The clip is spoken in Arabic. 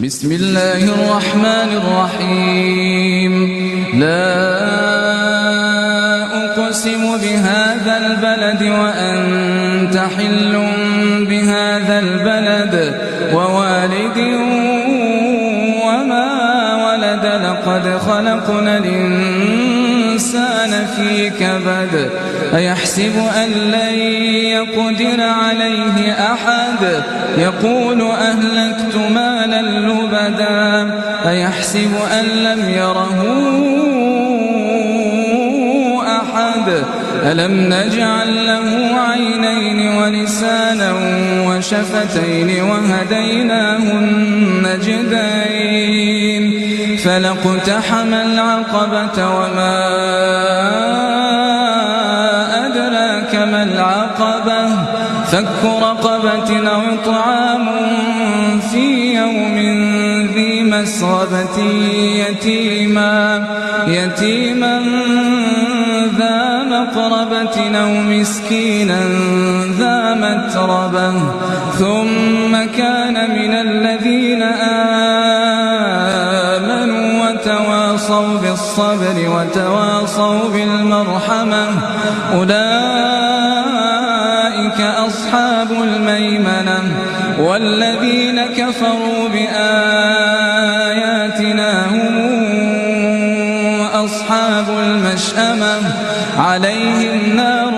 بسم الله الرحمن الرحيم لا أقسم بهذا البلد وأنت حل بهذا البلد ووالد وما ولد لقد خلقنا الإنسان في كبد أيحسب أن لن يقدر عليه أحد يقول أهلكت مالا لبدا أيحسب أن لم يره أحد ألم نجعل له عينين ولسانا وشفتين وهديناه النجدين فلاقتحم العقبة وما أدراك ما العقبة فك رقبة أو إطعام في يوم ذي مسغبة يتيما ذا مقربة أو مسكينا ذا متربة ثم كان من الذين آمنوا وتواصوا بالصبر وتواصوا بالمرحمة أولئك أصحاب الميمنة والذين كفروا بآياتنا هم أصحاب المشأمة عليهم نار